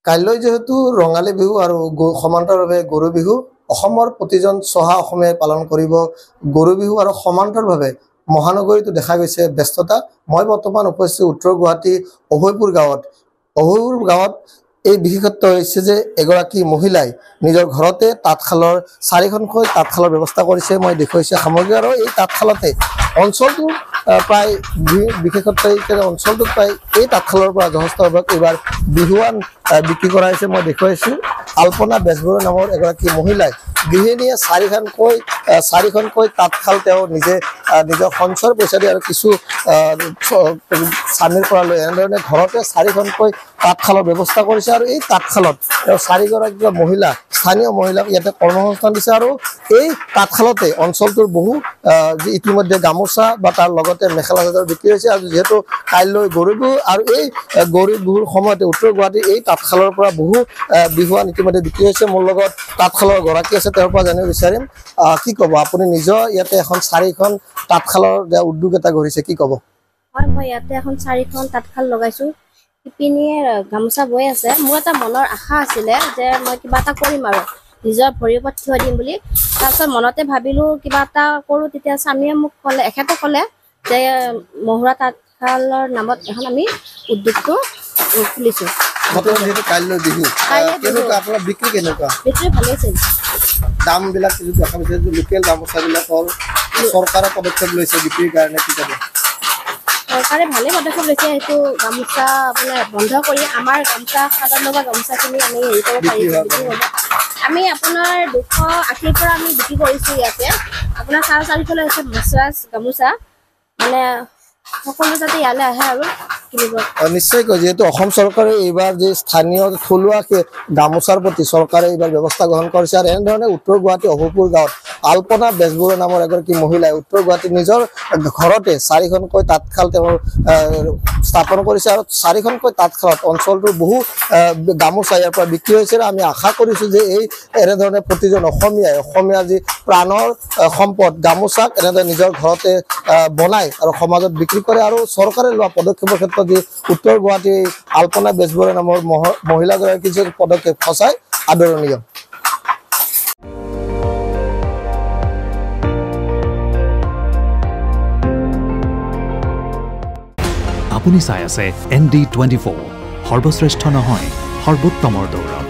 কাইলৈ যেহেতু ৰঙালী বিহু আৰু সমান্তৰালভাৱে গৰু বিহু অসমৰ প্ৰতিজন চহা অসমীয়াই পালন কৰিব গৰু বিহু আৰু সমান্তৰালভাৱে মহানগৰীতো দেখা গৈছে ব্যস্ততা মই বৰ্তমান উপস্থিত উত্তৰ গুৱাহাটী অভয়পুৰ গাঁৱত এই বিশেষত্ব হৈছে যে এগৰাকী মহিলাই নিজৰ ঘৰতে তাঁতশালৰ 4খনকৈ তাঁতশালৰ ব্যৱস্থা কৰিছে মই দেখুৱাইছে সামগ্ৰী আৰু এই তাঁতশালতে অঞ্চলটো প্ৰায় বিশেষত্ব অঞ্চলটো প্ৰায় এই তাঁতশালৰ পৰা যথেষ্ট এইবাৰ বিহুৱান বিক্ৰী কৰা হৈছে মই দেখুৱাইছোঁ আলপনা বেজবৰুৱা নামৰ এগৰাকী মহিলাই গৃহিণীয়ে 4খনকৈ তাঁতশাল তেওঁ নিজৰ সঞ্চয়ৰ পইচা দি আৰু কিছু স্বামীৰ পৰা লৈ এনেধৰণে ঘৰতে 4খনকৈ তাঁতশালৰ ব্যৱস্থা কৰিছে আৰু এই তাঁতশালত তেওঁ 4গৰাকী মহিলা স্থানীয় মহিলাক ইয়াতে কৰ্মসংস্থান দিছে আৰু এই তাঁতশালতে অঞ্চলটোৰ বহু ইতিমধ্যে গামোচা বা তাৰ লগতে মেখেলা চাদৰ বিক্ৰী হৈছে আৰু যিহেতু কাইলৈ গৰু বিহু আৰু এই গৰু বিহুৰ সময়তে উত্তৰ গুৱাহাটীৰ এই তাঁতশালৰ পৰা বহু বিহুৱান ইতিমধ্যে বিক্ৰী হৈছে মোৰ লগত তাঁতশালৰ গৰাকী আছে তেওঁৰ পৰা জানিব বিচাৰিম কি ক'ব আপুনি নিজৰ ইয়াতে এখন 4খন তাঁতশালৰ উদ্যোগ এটা গঢ়িছে কি ক'ব হয় মই ইয়াতে এখন 4খন তাঁতশাল লগাইছোঁ শিপিনীয়ে গামোচা বৈ আছে মোৰ এটা মনৰ আশা আছিলে যে মই কিবা এটা কৰিম আৰু নিজৰ ভৰিৰ ওপৰত থিয় দিম বুলি তাৰপিছত মনতে ভাবিলোঁ কিবা এটা কৰোঁ তেতিয়া স্বামীয়ে মোক ক'লে এখেতে ক'লে যে মহুৰা তাঁতশালৰ নামত এখন আমি উদ্যোগটো খুলিছোঁ কাইলৈ বিহু বিক্ৰী কেনেকুৱা বিক্ৰী ভালেই চলিছে দামবিলাক দেখা পাইছে যে লোকেল গামোচাবিলাকৰ চৰকাৰে পদক্ষেপ লৈছে বিক্ৰীৰ কাৰণে কি ক'ব চৰকাৰে ভালেই পদক্ষেপ লৈছে সেইটো গামোচা আপোনাৰ বন্ধ কৰি আমাৰ গামোচা চাদৰ লগা গামোচাখিনি আমি হেৰি কৰিব পাৰিছোঁ আমি আপোনাৰ 280ৰ পৰা আমি বিক্ৰী কৰিছোঁ ইয়াতে আপোনাৰ 450 হৈছে মচৰাজ গামোচা মানে সকলো যাতে ইয়ালৈ আহে আৰু কিনিব নিশ্চয়কৈ যেহেতু অসম চৰকাৰে এইবাৰ যে স্থানীয় থলুৱা গামোচাৰ প্ৰতি চৰকাৰে এইবাৰ ব্যৱস্থা গ্ৰহণ কৰিছে আৰু এনেধৰণে উত্তৰ গুৱাহাটী অভয়পুৰ গাঁৱত আলপনা বেজবৰুৱা নামৰ এগৰাকী মহিলাই উত্তৰ গুৱাহাটীত নিজৰ ঘৰতে 4খনকৈ তাঁতশাল তেওঁ স্থাপন কৰিছে আৰু 4খনকৈ তাঁতশালত অঞ্চলটোৰ বহু গামোচা ইয়াৰ পৰা বিক্ৰী হৈছে আৰু আমি আশা কৰিছোঁ যে এই এনেধৰণে প্ৰতিজন অসমীয়া যি প্ৰাণৰ সম্পদ গামোচাক এনেদৰে নিজৰ ঘৰতে বনাই আৰু সমাজত বিক্ৰী কৰে আৰু চৰকাৰে লোৱা পদক্ষেপৰ ক্ষেত্ৰত যি উত্তৰ গুৱাহাটী আলপনা বেজবৰুৱা নামৰ মহিলাগৰাকীৰ যে পদক্ষেপ সঁচাই আদৰণীয় আপুনি চাই আছে ND24 সৰ্বশ্ৰেষ্ঠ নহয় সৰ্বোত্তমৰ দৌৰত